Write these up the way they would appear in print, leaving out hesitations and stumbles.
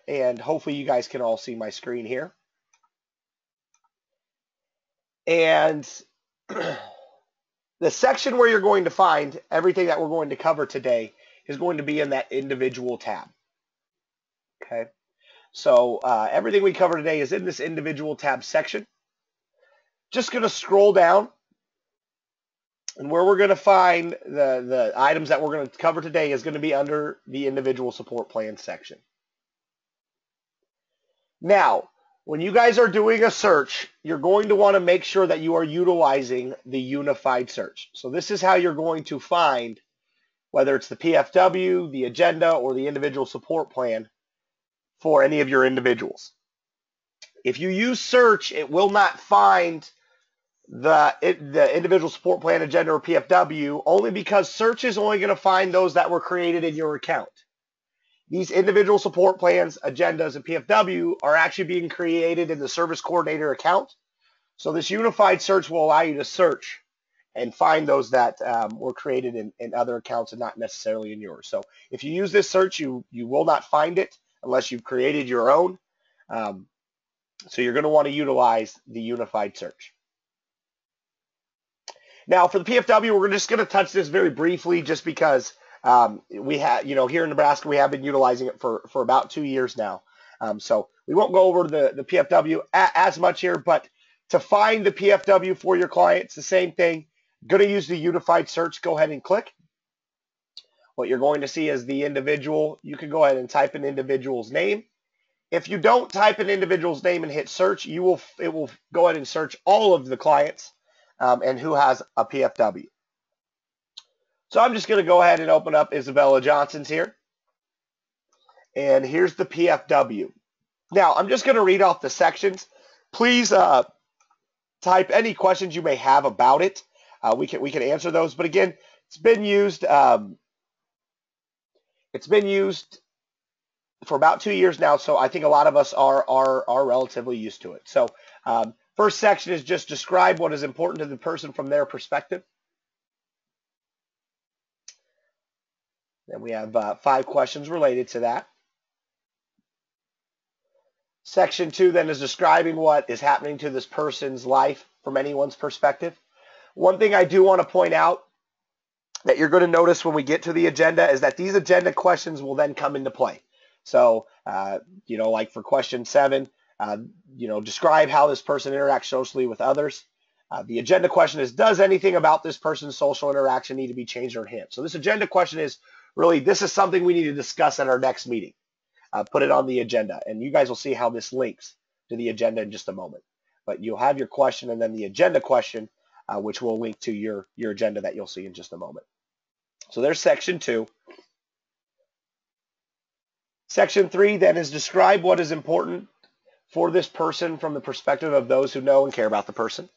and hopefully you guys can all see my screen here. And the section where you're going to find everything that we're going to cover today is going to be in that individual tab. Okay, so everything we cover today is in this individual tab section. Just going to scroll down, and where we're going to find the items that we're going to cover today is going to be under the individual support plan section. Now, when you guys are doing a search, you're going to want to make sure that you are utilizing the unified search. So this is how you're going to find whether it's the PFW, the agenda, or the individual support plan for any of your individuals. If you use search, it will not find the individual support plan, agenda, or PFW, only because search is only going to find those that were created in your account. These individual support plans, agendas, and PFW are actually being created in the service coordinator account. So this unified search will allow you to search and find those that were created in other accounts and not necessarily in yours. So if you use this search, you will not find it unless you've created your own. So you're going to want to utilize the unified search. Now for the PFW, we're just going to touch this very briefly just because we have, here in Nebraska, we have been utilizing it for about 2 years now. So we won't go over the PFW as much here, but to find the PFW for your client, it's the same thing. Going to use the unified search, go ahead and click. What you're going to see is the individual. You can go ahead and type an individual's name. If you don't type an individual's name and hit search, it will go ahead and search all of the clients and who has a PFW. So I'm just going to go ahead and open up Isabella Johnson's here. And here's the PFW. Now, I'm just going to read off the sections. Please type any questions you may have about it. We can answer those. But again, it's been used for about 2 years now, so I think a lot of us are relatively used to it. So first section is just describe what is important to the person from their perspective. Then we have 5 questions related to that. Section 2 then is describing what is happening to this person's life from anyone's perspective. One thing I do want to point out that you're going to notice when we get to the agenda is that these agenda questions will then come into play. So, like for question 7, describe how this person interacts socially with others. The agenda question is, does anything about this person's social interaction need to be changed or enhanced? So this agenda question is really, this is something we need to discuss at our next meeting. Put it on the agenda, and you guys will see how this links to the agenda in just a moment. But you'll have your question and then the agenda question, which will link to your agenda that you'll see in just a moment. So there's section 2. Section 3 then is describe what is important for this person from the perspective of those who know and care about the person.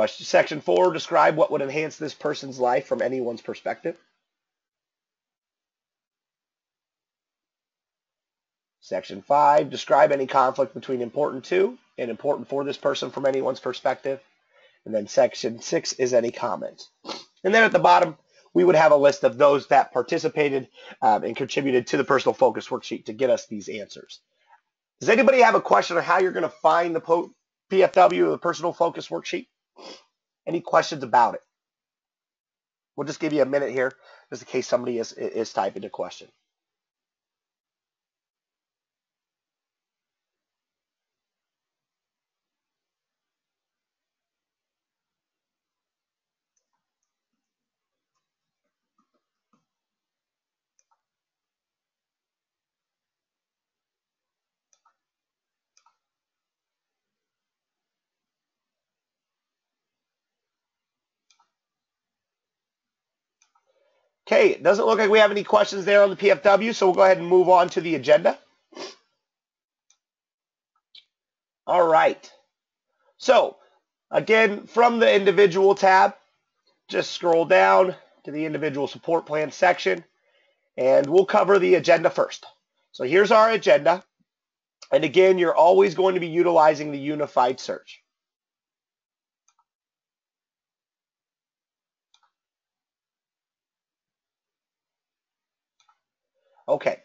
Section 4, describe what would enhance this person's life from anyone's perspective. Section 5, describe any conflict between important to and important for this person from anyone's perspective. And then section 6 is any comments. And then at the bottom, we would have a list of those that participated and contributed to the personal focus worksheet to get us these answers. Does anybody have a question on how you're going to find the PFW or the personal focus worksheet? Any questions about it? We'll just give you a minute here just in case somebody is typing a question. Okay, it doesn't look like we have any questions there on the PFW, so we'll go ahead and move on to the agenda. All right. So, again, from the individual tab, just scroll down to the individual support plan section, and we'll cover the agenda first. So here's our agenda. And again, you're always going to be utilizing the unified search. Okay,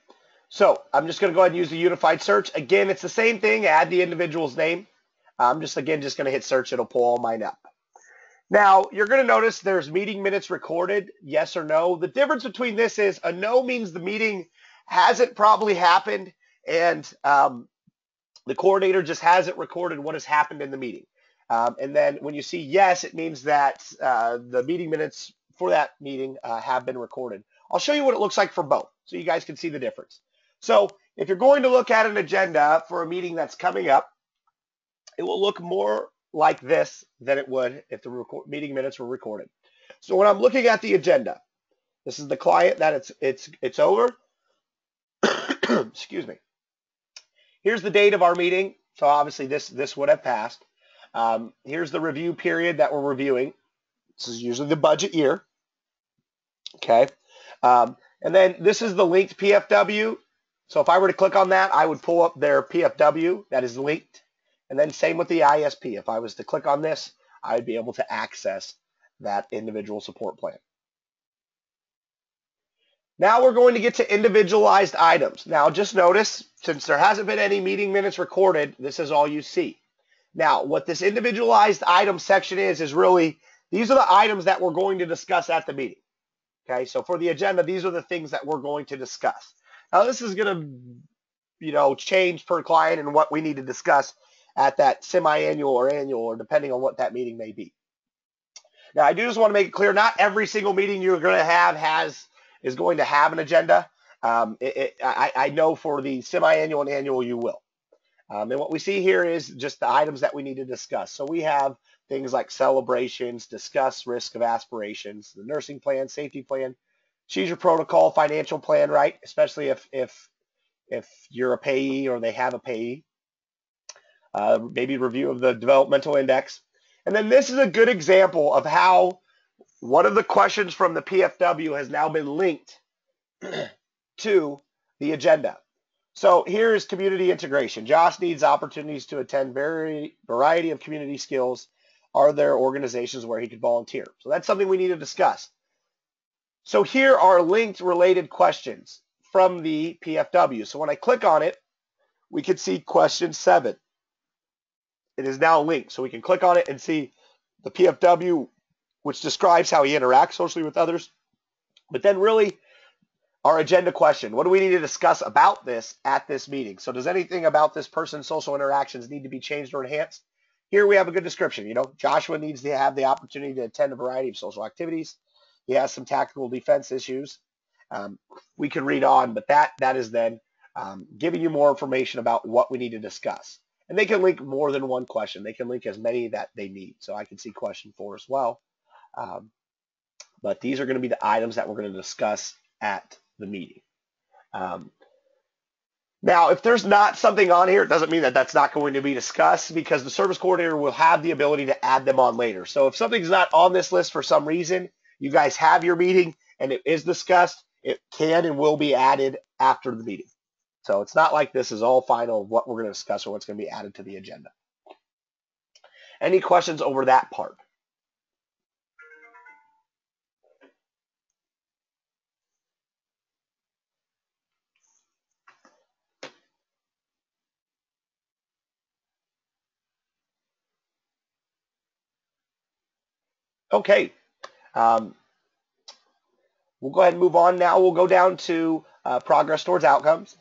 so I'm just going to go ahead and use the unified search. Again, it's the same thing. Add the individual's name. I'm just going to hit search. It'll pull all mine up. Now, you're going to notice there's meeting minutes recorded, yes or no. The difference between this is a no means the meeting hasn't probably happened, and the coordinator just hasn't recorded what has happened in the meeting. And then when you see yes, it means that the meeting minutes for that meeting have been recorded. I'll show you what it looks like for both so you guys can see the difference. So if you're going to look at an agenda for a meeting that's coming up, it will look more like this than it would if the meeting minutes were recorded. So when I'm looking at the agenda, this is the client that it's over. Excuse me. Here's the date of our meeting. So obviously this would have passed. Here's the review period that we're reviewing. This is usually the budget year. Okay. And then this is the linked PFW. So if I were to click on that, I would pull up their PFW that is linked. And then same with the ISP. If I was to click on this, I would be able to access that individual support plan. Now we're going to get to individualized items. Now just notice, since there hasn't been any meeting minutes recorded, this is all you see. Now what this individualized item section is really, these are the items that we're going to discuss at the meeting. Okay, so for the agenda, these are the things that we're going to discuss. Now this is going to, change per client and what we need to discuss at that semi-annual or annual, or depending on what that meeting may be. Now, I do just want to make it clear, not every single meeting you're going to have is going to have an agenda. I know for the semi-annual and annual, you will. And what we see here is just the items that we need to discuss. So we have things like celebrations, discuss risk of aspirations, the nursing plan, safety plan, choose your protocol, financial plan, right? Especially if you're a payee or they have a payee. Maybe review of the developmental index. And then this is a good example of how one of the questions from the PFW has now been linked to the agenda. So here is community integration. Josh needs opportunities to attend variety of community skills. Are there organizations where he could volunteer? So that's something we need to discuss. So here are linked related questions from the PFW. So when I click on it, we can see question 7. It is now linked. So we can click on it and see the PFW, which describes how he interacts socially with others. But then really our agenda question, what do we need to discuss about this at this meeting? So does anything about this person's social interactions need to be changed or enhanced? Here we have a good description. Joshua needs to have the opportunity to attend a variety of social activities. He has some tactical defense issues. We could read on, but that is then giving you more information about what we need to discuss. And they can link more than one question. They can link as many that they need. So I can see question 4 as well. But these are going to be the items that we're going to discuss at the meeting. Now, if there's not something on here, it doesn't mean that that's not going to be discussed, because the service coordinator will have the ability to add them on later. So if something's not on this list for some reason, you guys have your meeting and it is discussed, it can and will be added after the meeting. So it's not like this is all final of what we're going to discuss or what's going to be added to the agenda. Any questions over that part? Okay. We'll go ahead and move on now. We'll go down to progress towards outcomes.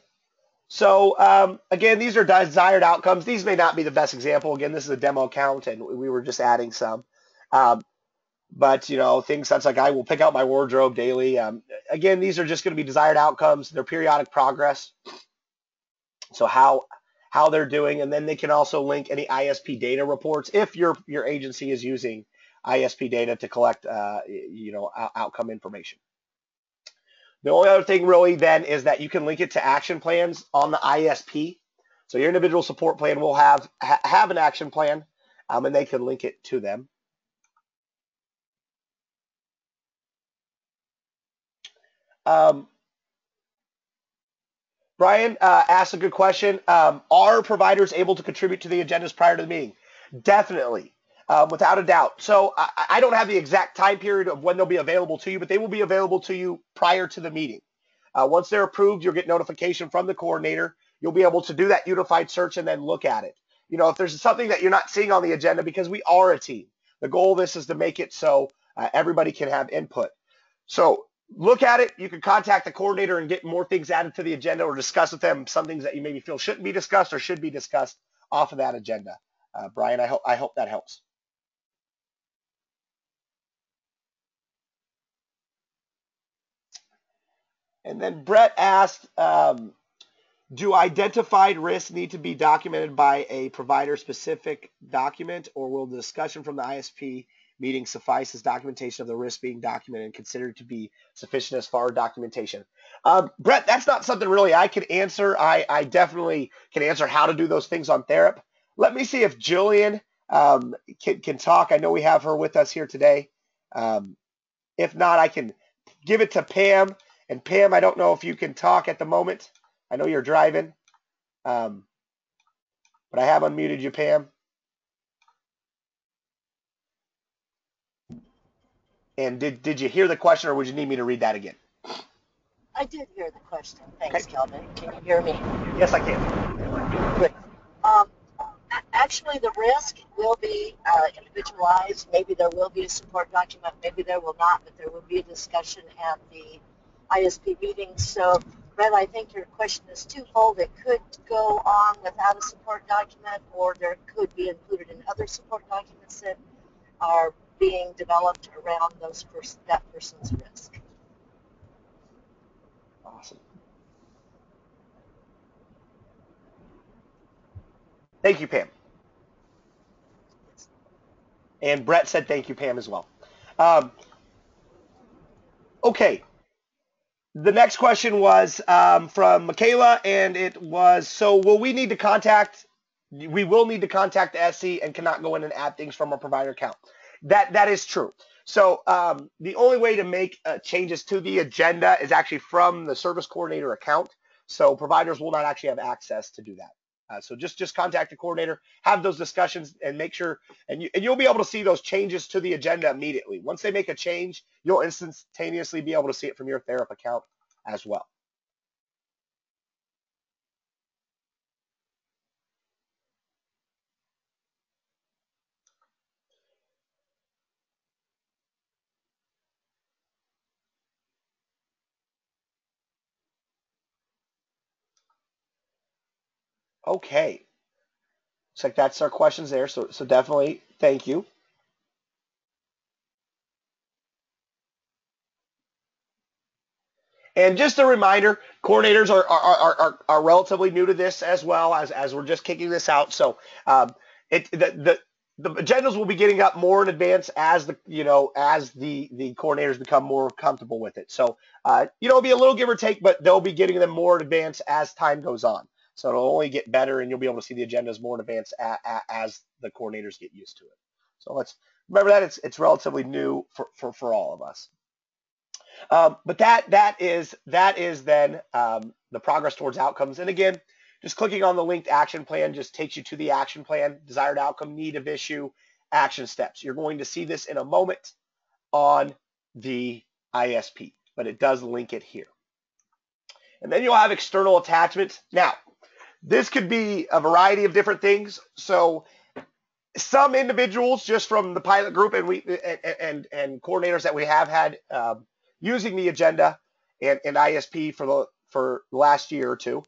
So again, these are desired outcomes. These may not be the best example. Again, this is a demo account, and we were just adding some. But things such like I will pick out my wardrobe daily. Again, these are just going to be desired outcomes. They're periodic progress. So how they're doing, and then they can also link any ISP data reports if your agency is using ISP data to collect outcome information. The only other thing really then is that you can link it to action plans on the ISP. So your individual support plan will have an action plan, and they can link it to them. Brian asked a good question. Are providers able to contribute to the agendas prior to the meeting? Definitely, without a doubt. So I don't have the exact time period of when they'll be available to you, but they will be available to you prior to the meeting. Once they're approved, you'll get notification from the coordinator. You'll be able to do that unified search and then look at it. If there's something that you're not seeing on the agenda, because we are a team, the goal of this is to make it so everybody can have input. So look at it. You can contact the coordinator and get more things added to the agenda, or discuss with them some things that you maybe feel shouldn't be discussed or should be discussed off of that agenda. Brian, I hope that helps. And then Brett asked, do identified risks need to be documented by a provider-specific document, or will the discussion from the ISP meeting suffice as documentation of the risk being documented and considered to be sufficient as far as documentation? Brett, that's not something really I can answer. I definitely can answer how to do those things on Therap. Let me see if Jillian can talk. I know we have her with us here today. If not, I can give it to Pam. And Pam, I don't know if you can talk at the moment. I know you're driving, but I have unmuted you, Pam. And did you hear the question, or would you need me to read that again? I did hear the question. Thanks, okay. Kelvin. Can you hear me? Yes, I can. Great. Actually, the risk will be individualized. Maybe there will be a support document. Maybe there will not, but there will be a discussion at the ISP meeting. So, Brett, I think your question is twofold. It could go on without a support document, or there could be included in other support documents that are being developed around that person's risk. Awesome. Thank you, Pam. And Brett said thank you, Pam, as well. Okay. The next question was from Michaela, and it was, so will we need to contact, we will need to contact the SC and cannot go in and add things from our provider account. That is true. So the only way to make changes to the agenda is actually from the service coordinator account. So providers will not actually have access to do that. So just contact the coordinator, have those discussions, and make sure, and you'll be able to see those changes to the agenda immediately. Once they make a change, you'll instantaneously be able to see it from your Therap account as well. Okay. Looks like that's our questions there. So definitely thank you. And just a reminder, coordinators are relatively new to this as well, as we're just kicking this out. So the agendas will be getting up more in advance as the coordinators become more comfortable with it. So it'll be a little give or take, but they'll be getting them more in advance as time goes on. So it'll only get better, and you'll be able to see the agendas more in advance as the coordinators get used to it. So let's remember that it's relatively new for all of us. But that is then the progress towards outcomes. And again, just clicking on the linked action plan just takes you to the action plan, desired outcome, need of issue, action steps. You're going to see this in a moment on the ISP, but it does link it here. And then you'll have external attachments. Now, this could be a variety of different things. So some individuals, just from the pilot group and coordinators that we have had using the agenda and ISP for the last year or two,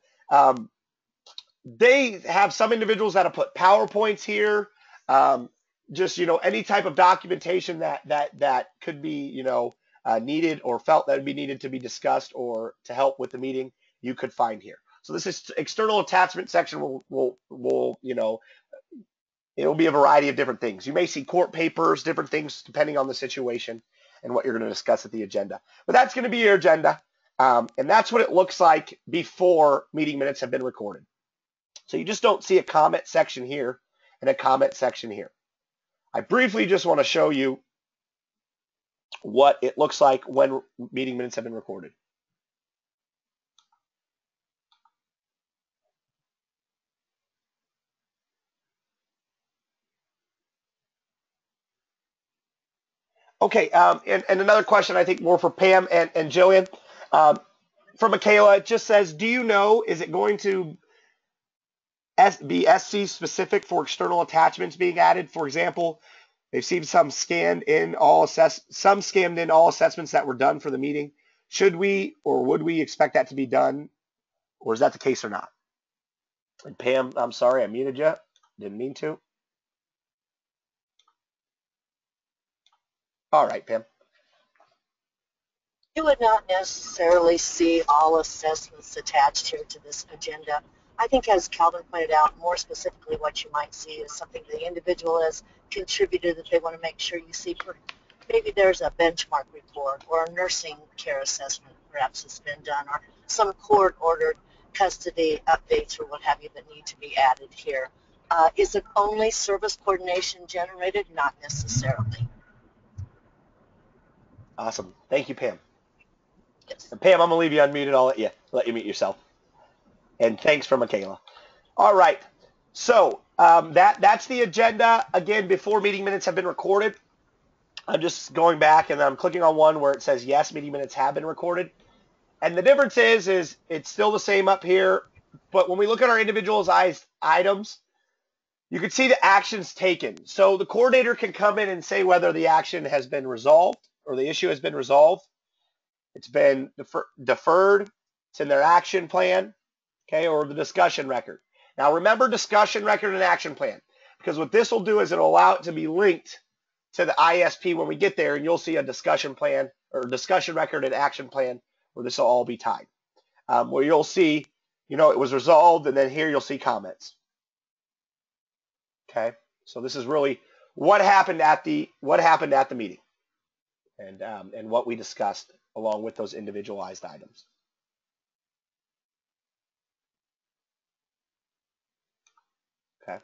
they have some individuals that have put PowerPoints here, just any type of documentation that could be needed or felt that would be needed to be discussed or to help with the meeting, you could find here. So this is external attachment section. Will it will be a variety of different things. You may see court papers, different things depending on the situation and what you're going to discuss at the agenda. But that's going to be your agenda, and that's what it looks like before meeting minutes have been recorded. So you just don't see a comment section here and a comment section here. I briefly just want to show you what it looks like when meeting minutes have been recorded. Okay, and another question I think more for Pam and Jillian. from Michaela, it just says, do you know, is it going to be SC specific for external attachments being added? For example, they've seen some scanned in all assessments that were done for the meeting. Should we or would we expect that to be done, or is that the case or not? And Pam, I'm sorry, I muted you. Didn't mean to. All right, Pam. You would not necessarily see all assessments attached here to this agenda. I think, as Calvin pointed out, more specifically what you might see is something the individual has contributed that they want to make sure you see. Maybe there's a benchmark report or a nursing care assessment perhaps has been done, or some court-ordered custody updates or what have you that need to be added here. Is it only service coordination generated? Not necessarily. Awesome. Thank you, Pam. Yes. And Pam, I'm going to leave you unmuted. I'll let you mute yourself. And thanks for Michaela. All right. So that's the agenda. Again, before meeting minutes have been recorded, I'm just going back and I'm clicking on one where it says, yes, meeting minutes have been recorded. And the difference is it's still the same up here. But when we look at our individualized items, you can see the actions taken. So the coordinator can come in and say whether the action has been resolved or the issue has been resolved. It's been deferred. It's in their action plan, okay, or the discussion record. Now remember discussion record and action plan, because what this will do is it'll allow it to be linked to the ISP when we get there, and you'll see a discussion plan or discussion record and action plan where this will all be tied. Where you'll see, it was resolved, and then here you'll see comments. Okay, so this is really what happened at the meeting, and what we discussed along with those individualized items. Okay.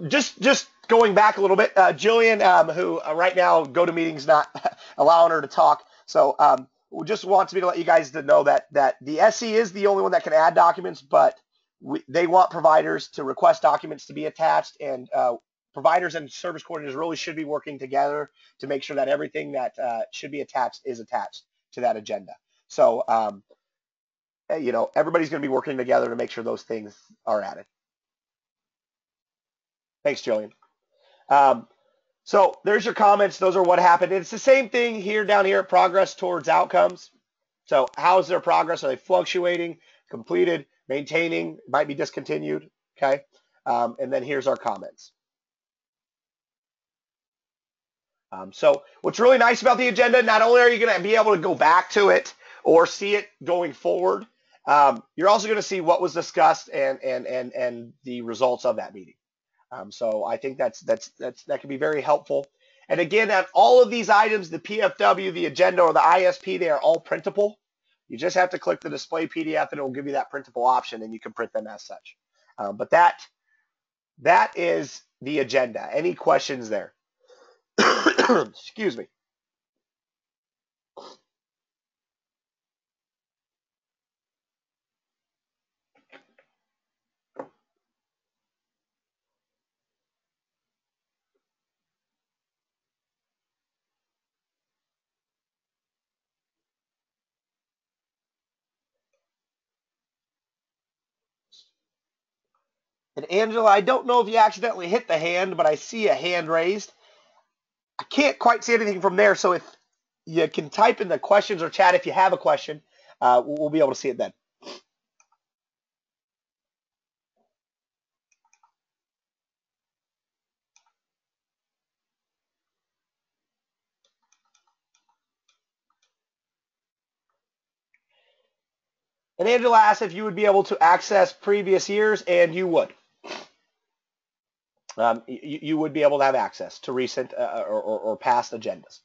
Just going back a little bit, Jillian, who right now GoToMeeting's not allowing her to talk, so we just wants me to let you guys know that the SE is the only one that can add documents, but they want providers to request documents to be attached, and providers and service coordinators really should be working together to make sure that everything that should be attached is attached to that agenda. So, everybody's going to be working together to make sure those things are added. Thanks, Jillian. So there's your comments. Those are what happened. It's the same thing here down here at progress towards outcomes. So how's their progress? Are they fluctuating, completed, maintaining, might be discontinued? Okay. And then here's our comments. So what's really nice about the agenda, not only are you going to be able to go back to it or see it going forward, you're also going to see what was discussed and the results of that meeting. So I think that can be very helpful. And again, on all of these items, the PFW, the agenda, or the ISP, they are all printable. You just have to click the display PDF and it will give you that printable option, and you can print them as such. But that is the agenda. Any questions there? Excuse me. And Angela, I don't know if you accidentally hit the hand, but I see a hand raised. I can't quite see anything from there, so if you can type in the questions or chat if you have a question, we'll be able to see it then. And Angela asked if you would be able to access previous years, and you would. You would be able to have access to recent or past agendas.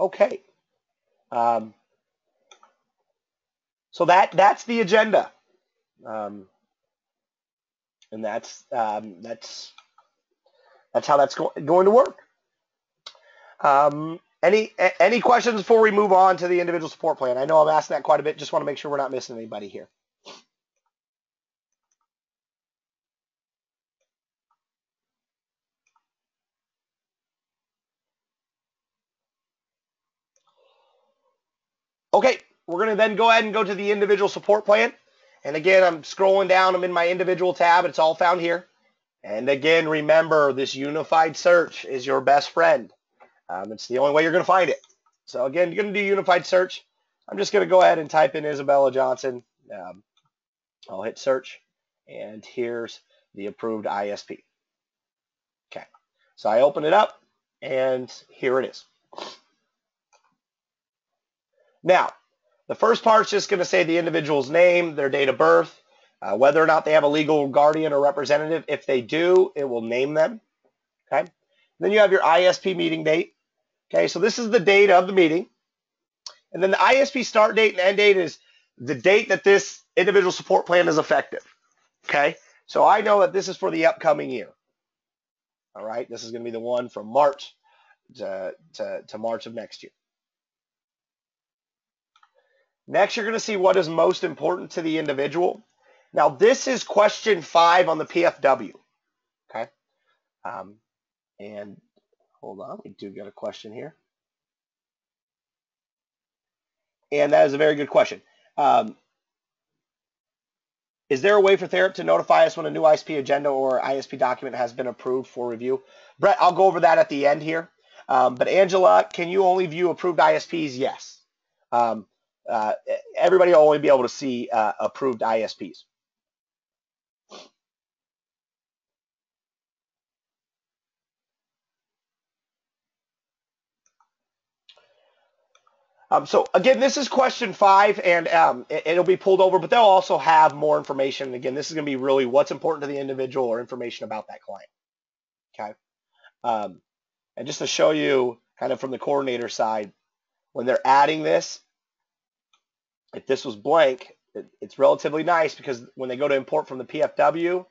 Okay. So that's the agenda, and that's how that's going to work. Any questions before we move on to the individual support plan? I know I'm asking that quite a bit. Just want to make sure we're not missing anybody here. Okay, we're going to then go ahead and go to the individual support plan. And again, I'm scrolling down. I'm in my individual tab. It's all found here. And again, remember, this unified search is your best friend. It's the only way you're going to find it. So again, you're going to do unified search. I'm just going to go ahead and type in Isabella Johnson. I'll hit search, and here's the approved ISP. Okay, so I open it up, and here it is. Now, the first part is just going to say the individual's name, their date of birth, whether or not they have a legal guardian or representative. If they do, it will name them. Okay. Then you have your ISP meeting date. Okay, so this is the date of the meeting. And then the ISP start date and end date is the date that this individual support plan is effective. Okay, so I know that this is for the upcoming year. All right, this is going to be the one from March to March of next year. Next, you're going to see what is most important to the individual. Now, this is question 5 on the PFW. Okay, and hold on, we do get a question here. And that is a very good question. Is there a way for Therap to notify us when a new ISP agenda or ISP document has been approved for review? Brett, I'll go over that at the end here. But Angela, can you only view approved ISPs? Yes. Everybody will only be able to see approved ISPs. So again, this is question 5, and it'll be pulled over, but they'll also have more information. Again, this is going to be really what's important to the individual or information about that client. Okay. And just to show you kind of from the coordinator side, when they're adding this, if this was blank, it's relatively nice because when they go to import from the PFW,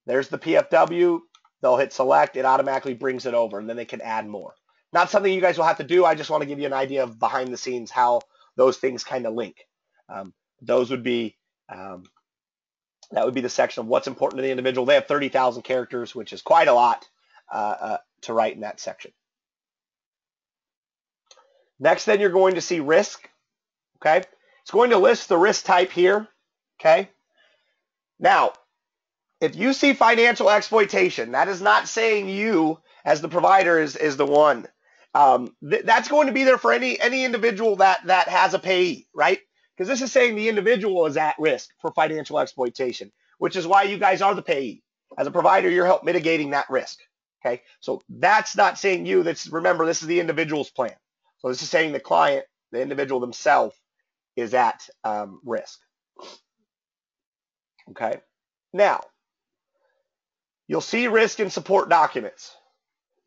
there's the PFW, they'll hit select, it automatically brings it over, and then they can add more. Not something you guys will have to do. I just want to give you an idea of behind the scenes how those things kind of link. Those would be that would be the section of what's important to the individual. They have 30,000 characters, which is quite a lot to write in that section. Next, then you're going to see risk. Okay, it's going to list the risk type here. Okay, now if you see financial exploitation, that is not saying you as the provider is the one. That's going to be there for any individual that has a payee, right? Because this is saying the individual is at risk for financial exploitation, which is why you guys are the payee. As a provider, you're help mitigating that risk. Okay, so that's not saying you. That's, remember, this is the individual's plan. So this is saying the client, the individual themselves, is at risk. Okay, now you'll see risk and support documents.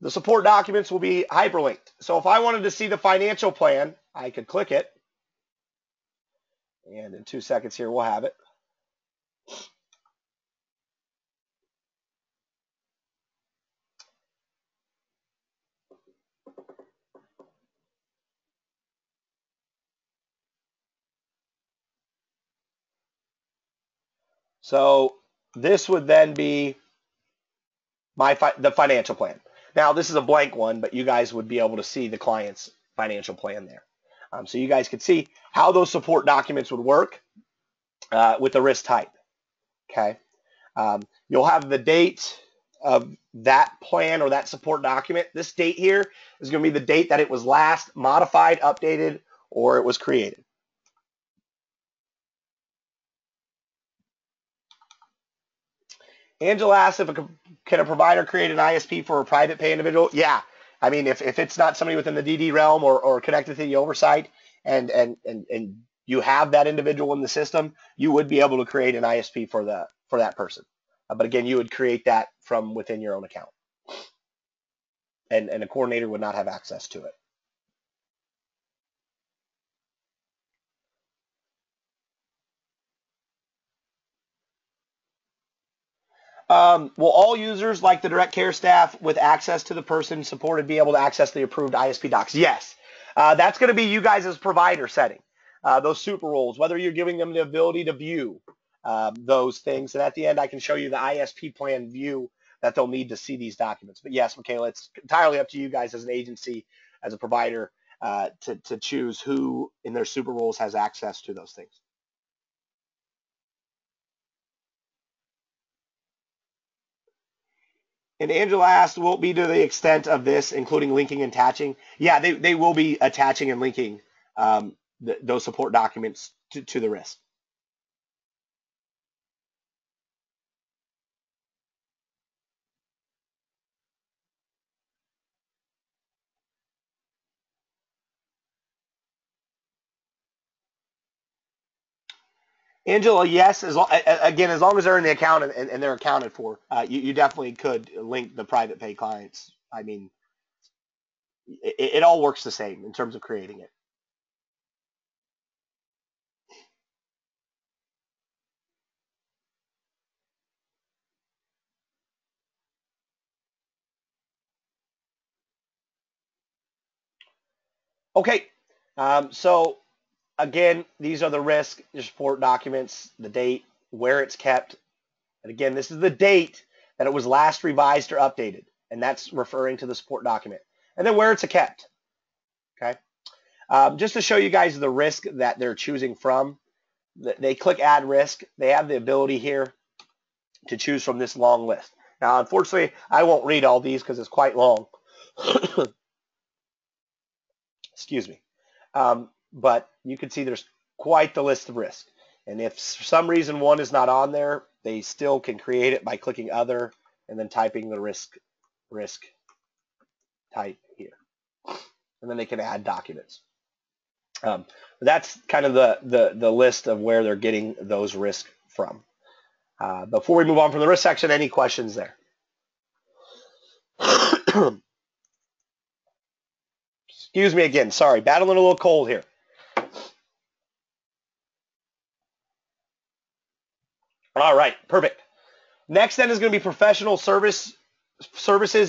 The support documents will be hyperlinked. So if I wanted to see the financial plan, I could click it. And in 2 seconds here, we'll have it. So this would then be the financial plan. Now, this is a blank one, but you guys would be able to see the client's financial plan there. So you guys could see how those support documents would work with the risk type. Okay. You'll have the date of that plan or that support document. This date here is going to be the date that it was last modified, updated, or it was created. Angela asked if can a provider create an ISP for a private pay individual? Yeah. I mean, if it's not somebody within the DD realm or connected to the oversight and you have that individual in the system, you would be able to create an ISP for that person. But again, you would create that from within your own account. And a coordinator would not have access to it. Will all users, like the direct care staff with access to the person supported, be able to access the approved ISP docs? Yes. That's going to be you guys as provider setting. Those super roles, whether you're giving them the ability to view those things. And at the end, I can show you the ISP plan view that they'll need to see these documents. But yes, Michaela, it's entirely up to you guys as an agency, as a provider, to choose who in their super roles has access to those things. And Angela asked, will it be to the extent of this, including linking and attaching? Yeah, they will be attaching and linking those support documents to the risk. Angela, yes. Again, as long as they're in the account and they're accounted for, you definitely could link the private pay clients. I mean, it all works the same in terms of creating it. Okay, so again, these are the risk support documents, the date, where it's kept. And again, this is the date that it was last revised or updated, and that's referring to the support document. And then where it's kept, okay? Just to show you guys the risk that they're choosing from, they click add risk. They have the ability here to choose from this long list. Now, unfortunately, I won't read all these because it's quite long. Excuse me. But you can see there's quite the list of risk. And if for some reason one is not on there, they still can create it by clicking other and then typing the risk type here. And then they can add documents. That's kind of the list of where they're getting those risks from. Before we move on from the risk section, any questions there? Excuse me again. Sorry, battling a little cold here. All right, perfect. Next then is going to be professional services,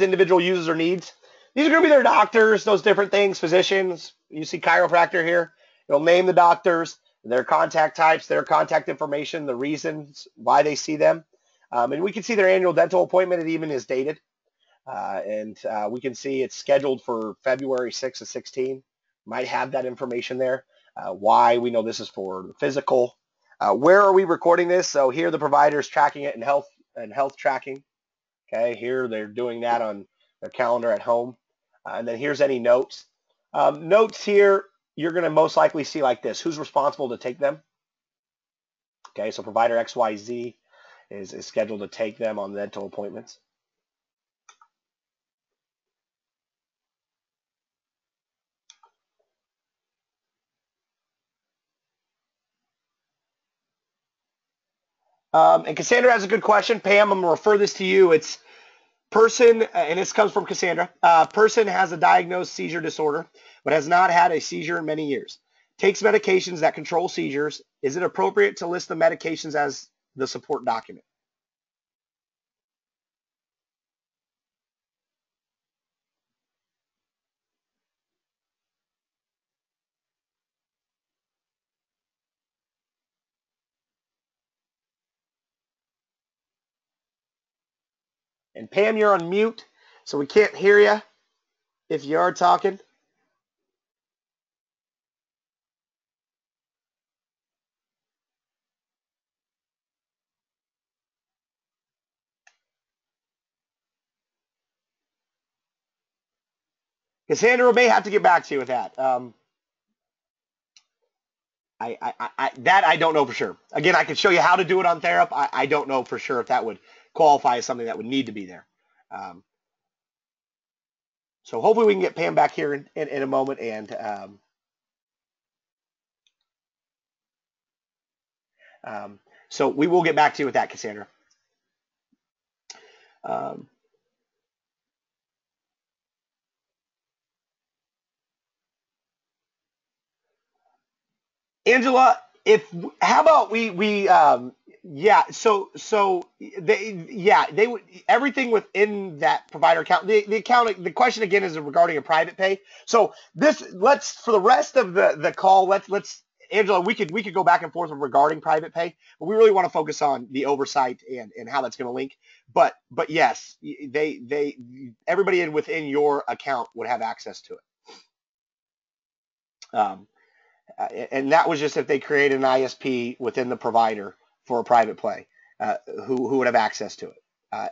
individual users or needs. These are going to be their doctors, those different things, physicians. You see chiropractor here. It'll name the doctors, their contact types, their contact information, the reasons why they see them. And we can see their annual dental appointment. It even is dated. We can see it's scheduled for February 6th of 16. Might have that information there. Why we know this is for the physical. Where are we recording this? So here the provider is tracking it in health tracking. Okay, here they're doing that on their calendar at home. And then here's any notes. Notes here, you're going to most likely see like this. Who's responsible to take them? Okay, so provider XYZ is scheduled to take them on dental appointments. And Cassandra has a good question. Pam, I'm going to refer this to you. It's person, and this comes from Cassandra. Person has a diagnosed seizure disorder, but has not had a seizure in many years. Takes medications that control seizures. Is it appropriate to list the medications as the support document? And Pam, you're on mute, so we can't hear you if you are talking. Cassandra may have to get back to you with that. That I don't know for sure. Again, I can show you how to do it on Therap. I don't know for sure if that would qualify as something that would need to be there. So hopefully we can get Pam back here in a moment. And so we will get back to you with that, Cassandra. Angela, how about yeah, they would everything within that provider account. The question again is regarding a private pay. So let's for the rest of the call, let's Angela, we could go back and forth regarding private pay, but we really want to focus on the oversight and how that's going to link. But yes, everybody within your account would have access to it. Um, and that was just if they created an ISP within the provider for a private play, who would have access to it.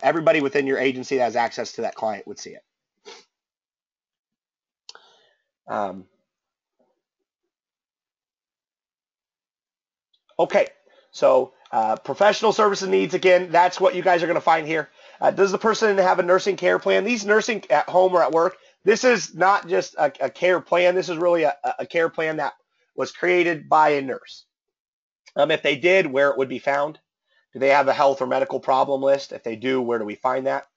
Everybody within your agency that has access to that client would see it. Okay, so professional services needs, again, that's what you guys are going to find here. Does the person have a nursing care plan? These nursing at home or at work, this is not just a care plan. This is really a care plan that was created by a nurse. If they did, where it would be found. Do they have a health or medical problem list? If they do, where do we find that?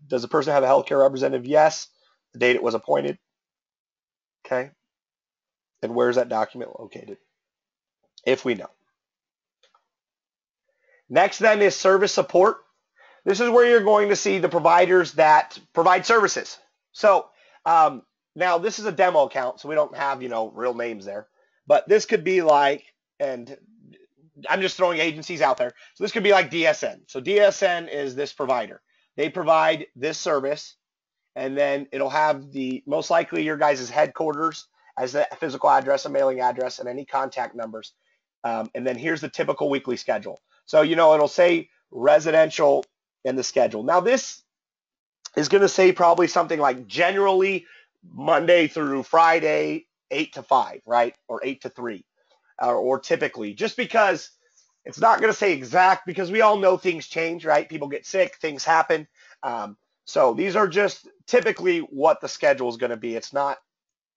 Does the person have a healthcare representative? Yes. The date it was appointed. Okay. And where is that document located? If we know. Next then is service support. This is where you're going to see the providers that provide services. So now this is a demo account, so we don't have, real names there. But this could be like, and I'm just throwing agencies out there. So this could be like DSN. So DSN is this provider. They provide this service, and then it'll have the, most likely your guys' headquarters as the physical address, a mailing address, and any contact numbers. And then here's the typical weekly schedule. So, it'll say residential in the schedule. Now this is going to say probably something like generally Monday through Friday, 8 to 5, right? Or 8 to 3, or typically, just because it's not going to say exact, because we all know things change, right? People get sick, things happen. So these are just typically what the schedule is going to be. It's not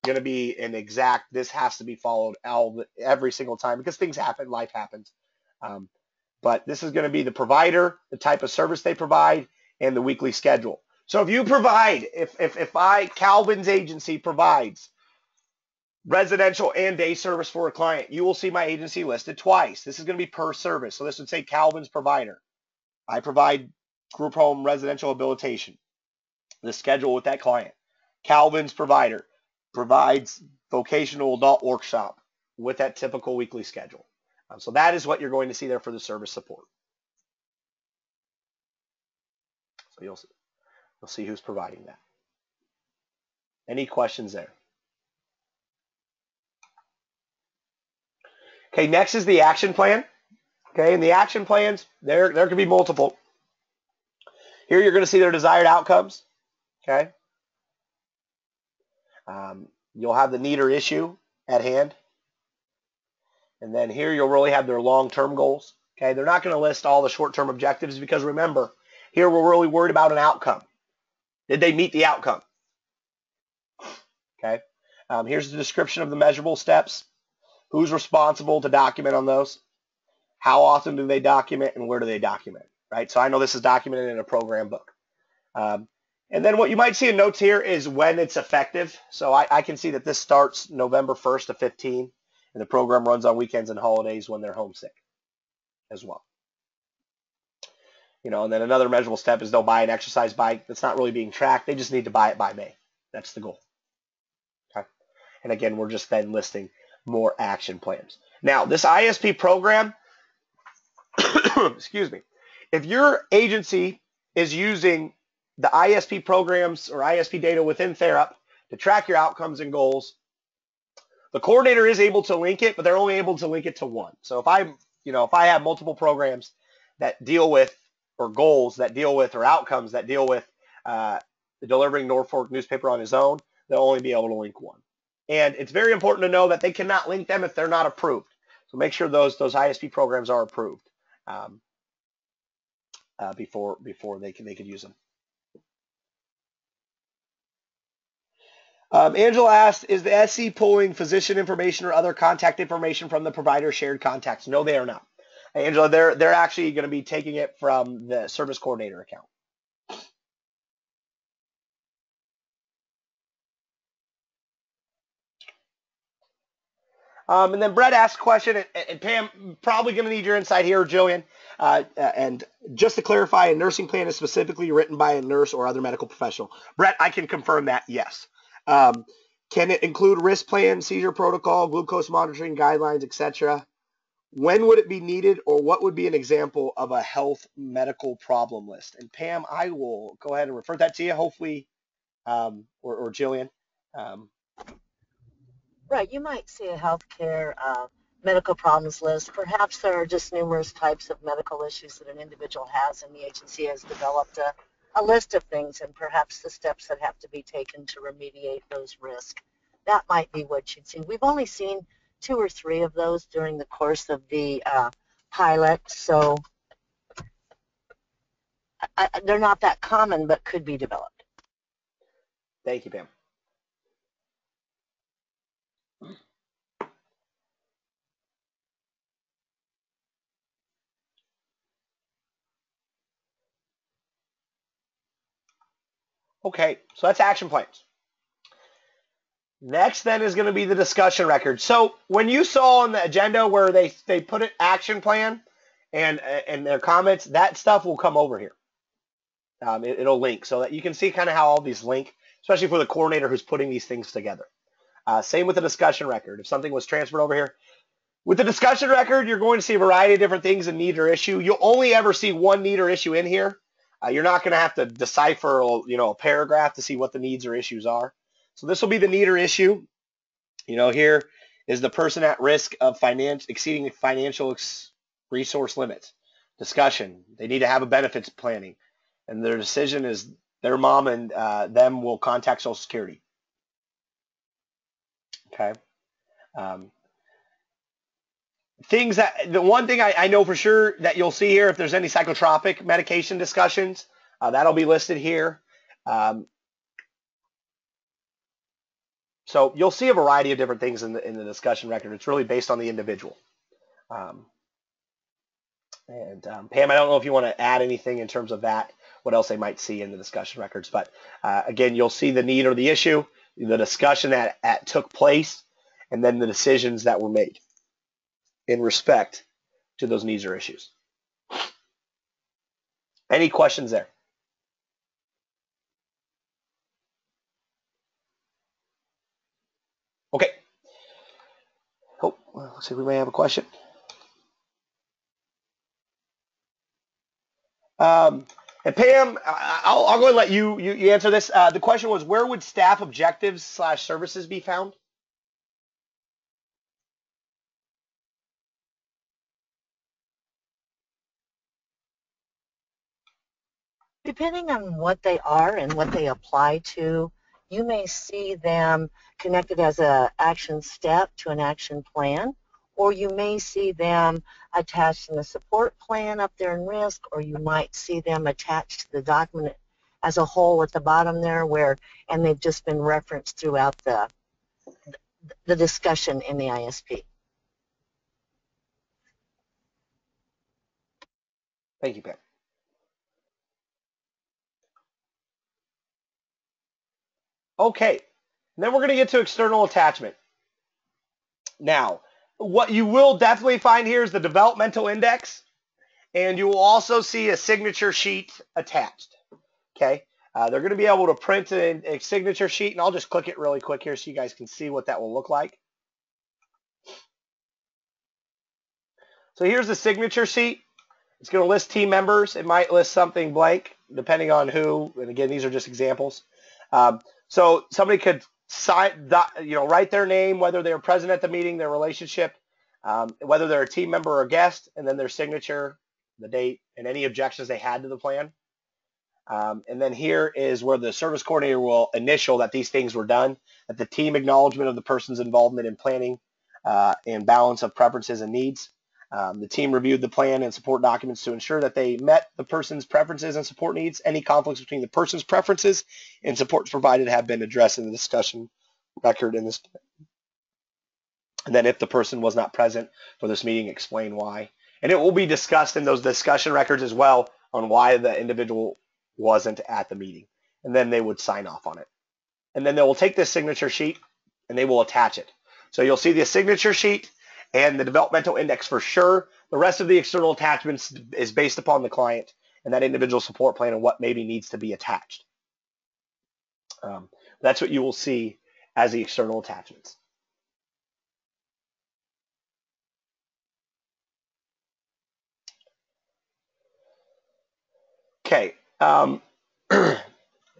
going to be an exact, this has to be followed every single time, because things happen, life happens. But this is going to be the provider, the type of service they provide, and the weekly schedule. So if you provide, if Calvin's agency provides residential and day service for a client, you will see my agency listed twice. This is going to be per service. So this would say Calvin's provider. I provide group home residential habilitation. The schedule with that client. Calvin's provider provides vocational adult workshop with that typical weekly schedule. So that is what you're going to see there for the service support. So you'll see who's providing that. Any questions there? Okay, next is the action plan. Okay, and the action plans, there can be multiple. Here you're going to see their desired outcomes. Okay. You'll have the need or issue at hand. And then here you'll really have their long-term goals. Okay, they're not going to list all the short-term objectives, because remember, here we're really worried about an outcome. Did they meet the outcome? Okay. Here's the description of the measurable steps. Who's responsible to document on those? How often do they document, and where do they document? Right. So I know this is documented in a program book. And then what you might see in notes here is when it's effective. So I can see that this starts November 1st to 15, and the program runs on weekends and holidays when they're homesick as well. And then another measurable step is they'll buy an exercise bike that's not really being tracked. They just need to buy it by May. That's the goal. Okay. And again, we're just then listing more action plans. Now, this ISP program, excuse me, if your agency is using the ISP programs or ISP data within Therap to track your outcomes and goals, the coordinator is able to link it, but they're only able to link it to one. So if I have multiple programs that deal with, or goals that deal with, or outcomes that deal with delivering Norfolk newspaper on his own, they'll only be able to link one. And it's very important to know that they cannot link them if they're not approved. So make sure those ISP programs are approved before they could use them. Angela asked, is the SC pulling physician information or other contact information from the provider shared contacts? No, they are not. Angela, they're actually going to be taking it from the service coordinator account. And then Brett asked a question, and Pam, probably going to need your insight here, Jillian. And just to clarify, a nursing plan is specifically written by a nurse or other medical professional. Brett, I can confirm that, yes. Can it include risk plan, seizure protocol, glucose monitoring guidelines, etc.? When would it be needed, or what would be an example of a health medical problem list? And Pam, I will go ahead and refer that to you, hopefully, or Jillian. Right, you might see a healthcare medical problems list. Perhaps there are just numerous types of medical issues that an individual has, and the agency has developed a list of things and perhaps the steps that have to be taken to remediate those risks. That might be what you'd see. We've only seen 2 or 3 of those during the course of the pilot, so they're not that common, but could be developed. Thank you, Pam. Okay, so that's action plans. Next then is going to be the discussion record. So when you saw on the agenda where they put an action plan and their comments, that stuff will come over here. It'll link so that you can see kind of how all these link, especially for the coordinator who's putting these things together. Same with the discussion record. If something was transferred over here, with the discussion record, you're going to see a variety of different things in need or issue. You'll only ever see one need or issue in here. You're not going to have to decipher, a paragraph to see what the needs or issues are. So this will be the need or issue. Here is the person at risk of exceeding financial resource limits. Discussion. They need to have a benefits planning, and their decision is their mom and them will contact Social Security. Okay. The one thing I know for sure that you'll see here, if there's any psychotropic medication discussions, that'll be listed here. So you'll see a variety of different things in the discussion record. It's really based on the individual. Pam, I don't know if you want to add anything in terms of that, what else they might see in the discussion records. But again, you'll see the need or the issue, the discussion that took place, and then the decisions that were made in respect to those needs or issues. Any questions there? Okay. Oh, let's see, we may have a question. And Pam, I'll go ahead and let you answer this. The question was, where would staff objectives / services be found? Depending on what they are and what they apply to, you may see them connected as an action step to an action plan, or you may see them attached in the support plan up there in risk, or you might see them attached to the document as a whole at the bottom there, and they've just been referenced throughout the discussion in the ISP. Thank you, Pam. Okay, and then we're going to get to external attachment. Now, what you will definitely find here is the developmental index, and you will also see a signature sheet attached. Okay, they're going to be able to print a signature sheet, and I'll just click it really quick here so you guys can see what that will look like. So here's the signature sheet. It's going to list team members. It might list something blank, depending on who. And again, these are just examples. So somebody could sign, write their name, whether they were present at the meeting, their relationship, whether they're a team member or a guest, and then their signature, the date, and any objections they had to the plan. And then here is where the service coordinator will initial that these things were done, that the team acknowledgement of the person's involvement in planning and balance of preferences and needs. The team reviewed the plan and support documents to ensure that they met the person's preferences and support needs. Any conflicts between the person's preferences and supports provided have been addressed in the discussion record in this. And then if the person was not present for this meeting, explain why. And it will be discussed in those discussion records as well on why the individual wasn't at the meeting. And then they would sign off on it. And then they will take this signature sheet and they will attach it. So you'll see the signature sheet and the developmental index for sure. The rest of the external attachments is based upon the client and that individual support plan and what maybe needs to be attached. That's what you will see as the external attachments. Okay.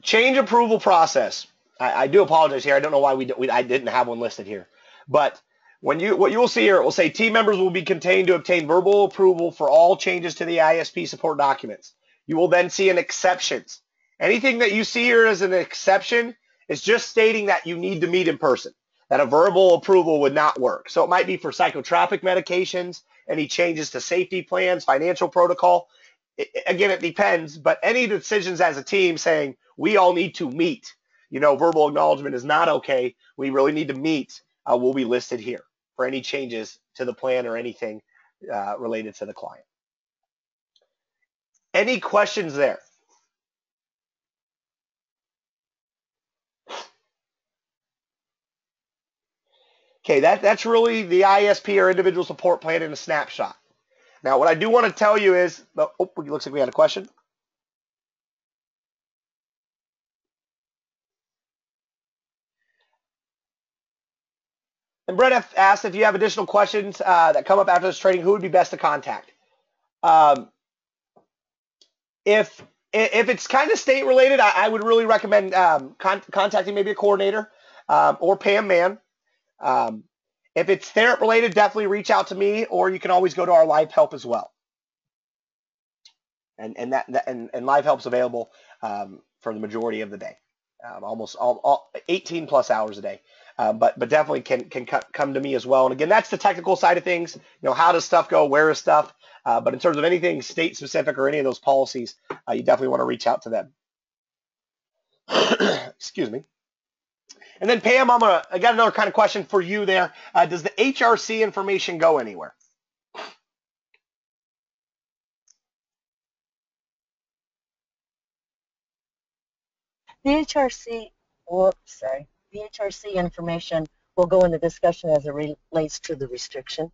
Change approval process. I do apologize here. I don't know why I didn't have one listed here. But what you will see here, it will say team members will be contained to obtain verbal approval for all changes to the ISP support documents. You will then see an exceptions. Anything that you see here as an exception is just stating that you need to meet in person, that a verbal approval would not work. So it might be for psychotropic medications, any changes to safety plans, financial protocol. Again, it depends, but any decisions as a team saying we all need to meet, verbal acknowledgement is not okay. We really need to meet, will be listed here for any changes to the plan or anything related to the client. Any questions there? Okay, that's really the ISP or individual support plan in a snapshot. Now, what I do want to tell you is, it looks like we had a question. And Brett asked if you have additional questions that come up after this training, who would be best to contact? If it's kind of state related, I would really recommend contacting maybe a coordinator or Pam Mann. If it's Therap related, definitely reach out to me, or you can always go to our live help as well. And live help's available for the majority of the day, almost all 18 plus hours a day. But definitely can come to me as well. And again, that's the technical side of things. How does stuff go? Where is stuff? But in terms of anything state specific or any of those policies, you definitely want to reach out to them. Excuse me. And then Pam, I got another kind of question for you there. Does the HRC information go anywhere? The HRC information will go into discussion as it relates to the restriction.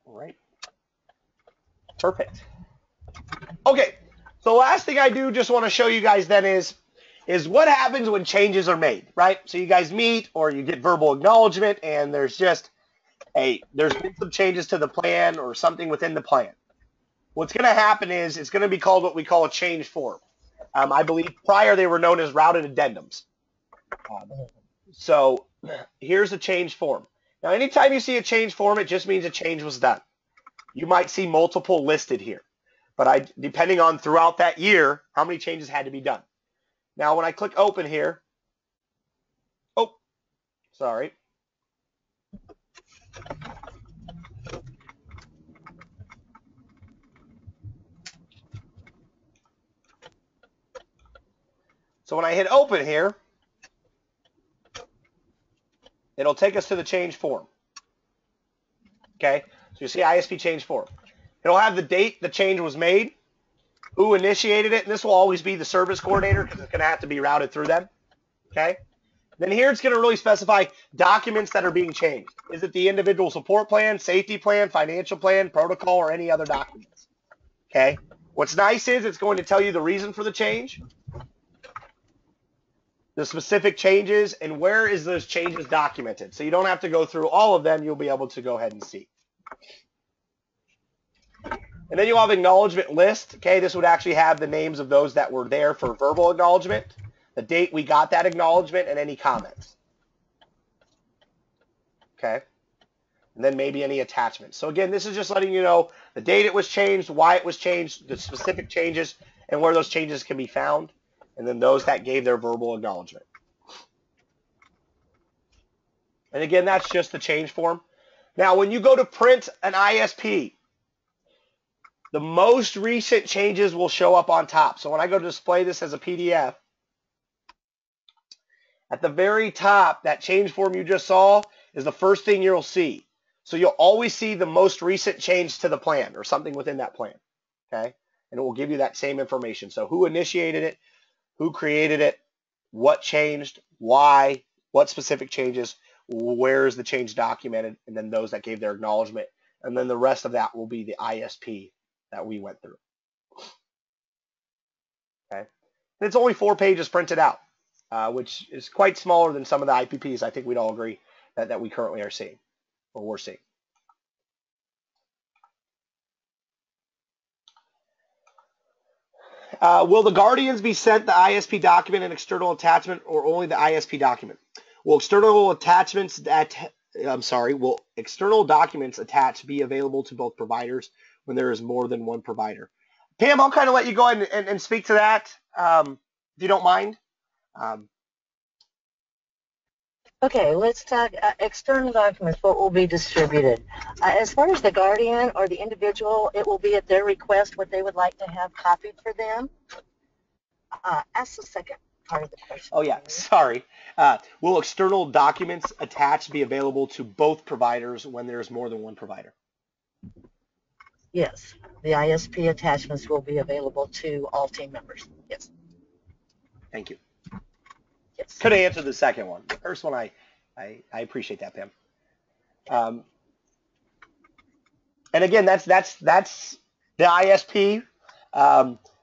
All right. Perfect. Okay. So the last thing I do just want to show you guys then is what happens when changes are made, right? So you guys meet or you get verbal acknowledgement and there's just there's been some changes to the plan or something within the plan. What's going to happen is it's going to be called what we call a change form. I believe prior they were known as routed addendums. So here's a change form. Now, anytime you see a change form, it just means a change was done. You might see multiple listed here, but depending on throughout that year, how many changes had to be done. Now, when I click open here, sorry. So when I hit open here, it'll take us to the change form. Okay, so you see ISP change form. It'll have the date the change was made, who initiated it, and this will always be the service coordinator because it's going to have to be routed through them. Okay, then here it's going to really specify documents that are being changed. Is it the individual support plan, safety plan, financial plan, protocol, or any other documents? Okay, what's nice is it's going to tell you the reason for the change, the specific changes, and where is those changes documented. So you don't have to go through all of them. You'll be able to go ahead and see. And then you'll have acknowledgement list. Okay, this would actually have the names of those that were there for verbal acknowledgement, the date we got that acknowledgement, and any comments. Okay, and then maybe any attachments. So again, this is just letting you know the date it was changed, why it was changed, the specific changes, and where those changes can be found, and then those that gave their verbal acknowledgement. And again, that's just the change form. Now, when you go to print an ISP, the most recent changes will show up on top. So when I go to display this as a PDF, at the very top, that change form you just saw is the first thing you'll see. So you'll always see the most recent change to the plan or something within that plan. Okay, and it will give you that same information. So who initiated it, who created it, what changed, why, what specific changes, where is the change documented, and then those that gave their acknowledgement. And then the rest of that will be the ISP that we went through. Okay, and it's only 4 pages printed out, which is quite smaller than some of the IPPs. I think we'd all agree that we currently are seeing, or we're seeing. Will the guardians be sent the ISP document and external attachment, or only the ISP document? Will external documents attached be available to both providers when there is more than one provider? Pam, I'll kind of let you go ahead and speak to that, if you don't mind. Okay, let's talk external documents, what will be distributed. As far as the guardian or the individual, it will be at their request what they would like to have copied for them. Ask the second part of the question. Oh, yeah, sorry. Will external documents attached be available to both providers when there's more than one provider? Yes, the ISP attachments will be available to all team members. Yes. Thank you. Yes. Could have answered the second one. The first one, I appreciate that, Pam. And again, that's the ISP.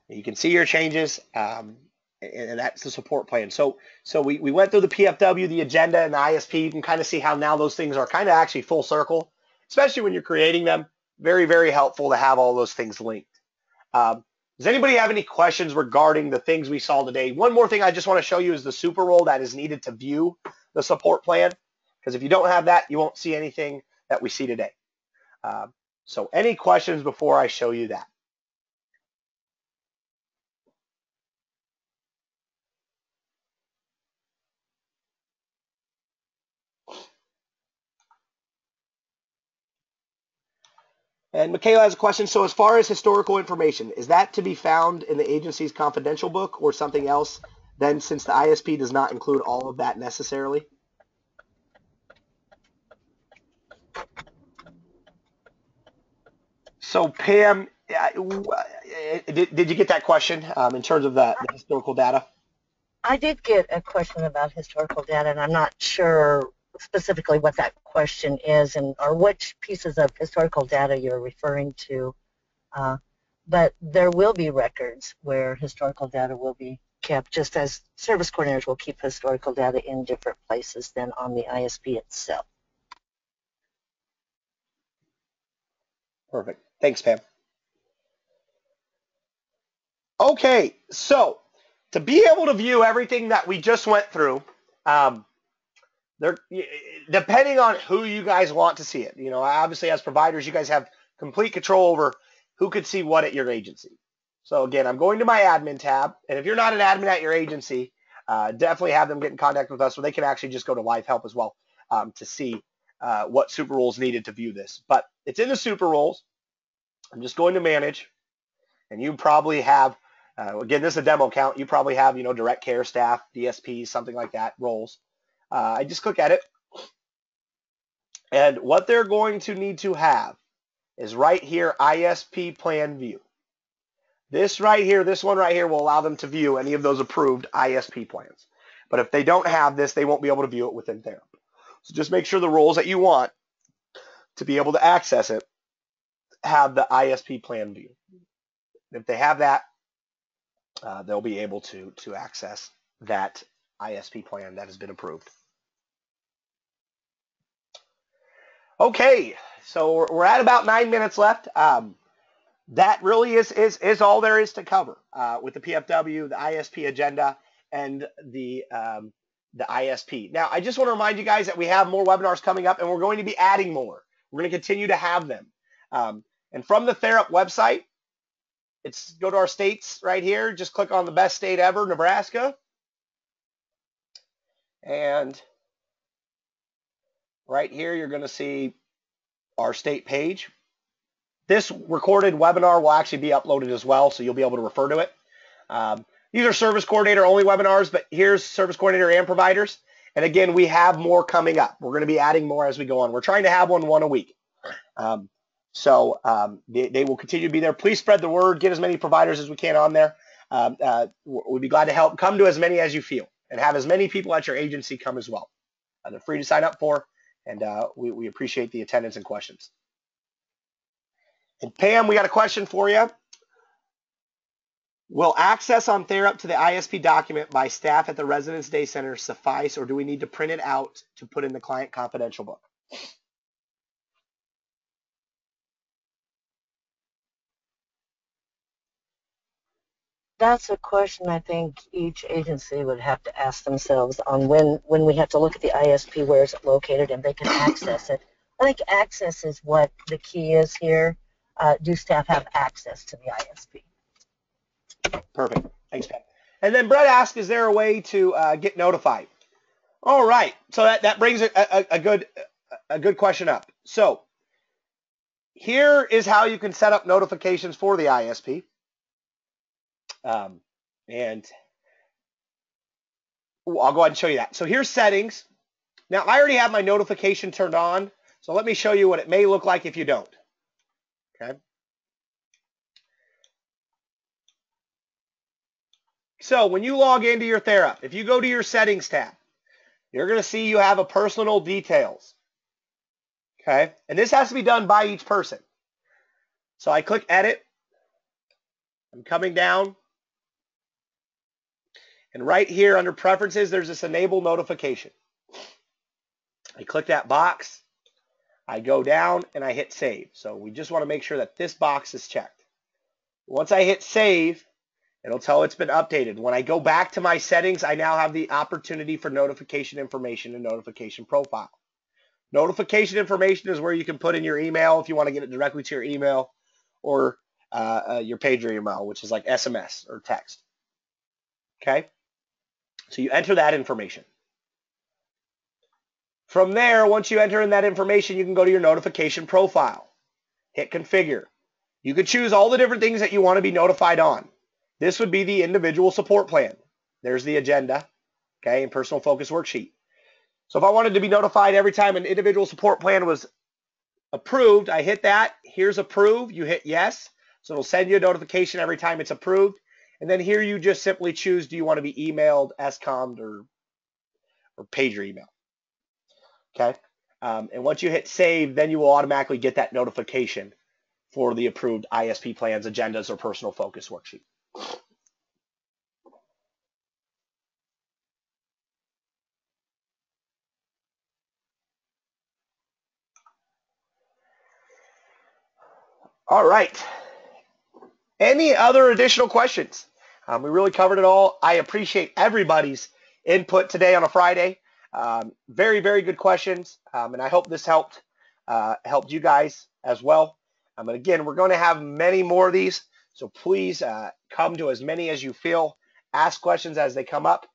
You can see your changes, and that's the support plan. So we went through the PFW, the agenda, and the ISP. You can kind of see how now those things are kind of actually full circle, especially when you're creating them. Very, very helpful to have all those things linked. Does anybody have any questions regarding the things we saw today? One more thing I just want to show you is the super role that is needed to view the support plan, because if you don't have that, you won't see anything that we see today. So any questions before I show you that? And Michaela has a question. So as far as historical information, is that to be found in the agency's confidential book or something else? Then since the ISP does not include all of that necessarily? So Pam, did you get that question in terms of the historical data? I did get a question about historical data, and I'm not sure specifically what that question is or which pieces of historical data you're referring to. But there will be records where historical data will be kept, just as service coordinators will keep historical data in different places than on the ISP itself. Perfect. Thanks, Pam. Okay, so to be able to view everything that we just went through, depending on who you guys want to see it, obviously as providers, you guys have complete control over who could see what at your agency. So again, I'm going to my admin tab, and if you're not an admin at your agency, definitely have them get in contact with us, or they can actually just go to live help as well to see what super roles needed to view this. But it's in the super roles. I'm just going to manage, and you probably have, again, this is a demo account. You probably have, direct care staff, DSPs, something like that, roles. I just click at it. And what they're going to need to have is right here, ISP plan view. This right here, this one right here will allow them to view any of those approved ISP plans. But if they don't have this, they won't be able to view it within Therap. So just make sure the roles that you want to be able to access it have the ISP plan view. If they have that, they'll be able to access that ISP plan that has been approved. Okay, so we're at about 9 minutes left. That really is all there is to cover with the PFW, the ISP agenda, and the ISP. Now, I just want to remind you guys that we have more webinars coming up, and we're going to be adding more. We're going to continue to have them. And from the Therap website, go to our states right here. Just click on the best state ever, Nebraska. And right here, you're going to see our state page. This recorded webinar will actually be uploaded as well, so you'll be able to refer to it. These are service coordinator only webinars, but here's service coordinator and providers. And again, we have more coming up. We're going to be adding more as we go on. We're trying to have one a week. So they will continue to be there. Please spread the word. Get as many providers as we can on there. We'd be glad to help. Come to as many as you feel, and have as many people at your agency come as well. They're free to sign up for, and we appreciate the attendance and questions. And Pam, we got a question for you. Will access on Therap to the ISP document by staff at the Residence Day Center suffice, or do we need to print it out to put in the client confidential book? That's a question I think each agency would have to ask themselves on when we have to look at the ISP, where is it located, and they can access it. I think access is what the key is here. Do staff have access to the ISP? Perfect. Thanks, Pat. And then Brett asked, is there a way to get notified? All right. So that brings a good question up. So here is how you can set up notifications for the ISP. And I'll go ahead and show you that. So here's settings. Now I already have my notification turned on. So let me show you what it may look like if you don't. Okay. So when you log into your Therap, if you go to your settings tab, you're going to see you have a personal details. Okay. And this has to be done by each person. So I click edit. I'm coming down. And right here under preferences, there's this enable notification. I click that box. I go down and I hit save. So we just want to make sure that this box is checked. Once I hit save, it'll tell it's been updated. When I go back to my settings, I now have the opportunity for notification information and notification profile. Notification information is where you can put in your email if you want to get it directly to your email, or your pager email, which is like SMS or text. Okay? So you enter that information. From there, once you enter in that information, you can go to your notification profile. Hit configure. You could choose all the different things that you want to be notified on. This would be the individual support plan. There's the agenda, okay, and personal focus worksheet. So if I wanted to be notified every time an individual support plan was approved, I hit that. Here's approve. You hit yes. So it'll send you a notification every time it's approved. And then here you just simply choose, do you want to be emailed, SCOM'd, or pager email? Okay. And once you hit save, then you will automatically get that notification for the approved ISP plans, agendas, or personal focus worksheet. All right. Any other additional questions? We really covered it all. I appreciate everybody's input today on a Friday. Very, very good questions. And I hope this helped you guys as well. And again, we're going to have many more of these. So please come to as many as you feel. Ask questions as they come up.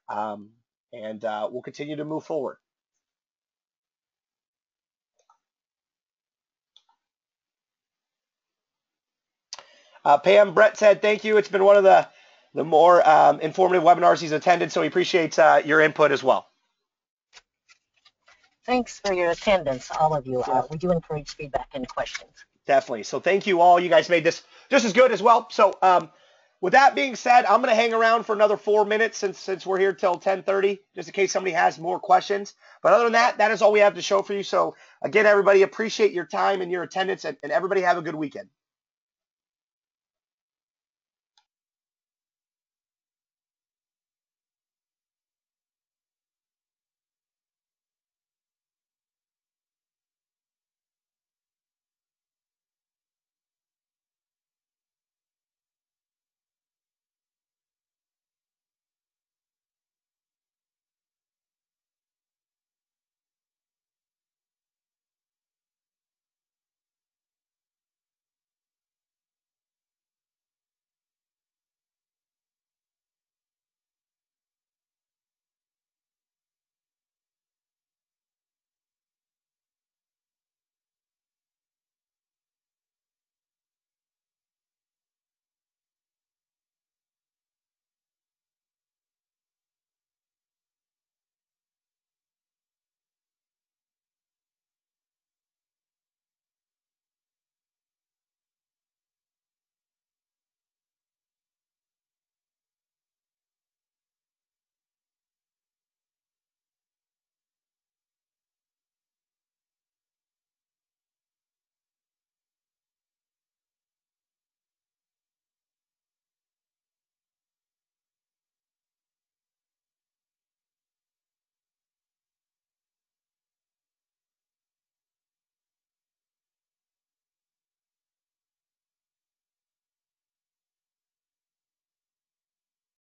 And we'll continue to move forward. Pam, Brett said, thank you. It's been one of the more informative webinars he's attended, so he appreciates your input as well. Thanks for your attendance, all of you. We do encourage feedback and questions. Definitely. So thank you all. You guys made this just as good as well. So with that being said, I'm going to hang around for another 4 minutes since we're here till 10:30, just in case somebody has more questions. But other than that, that is all we have to show for you. So again, everybody, appreciate your time and your attendance, and everybody have a good weekend.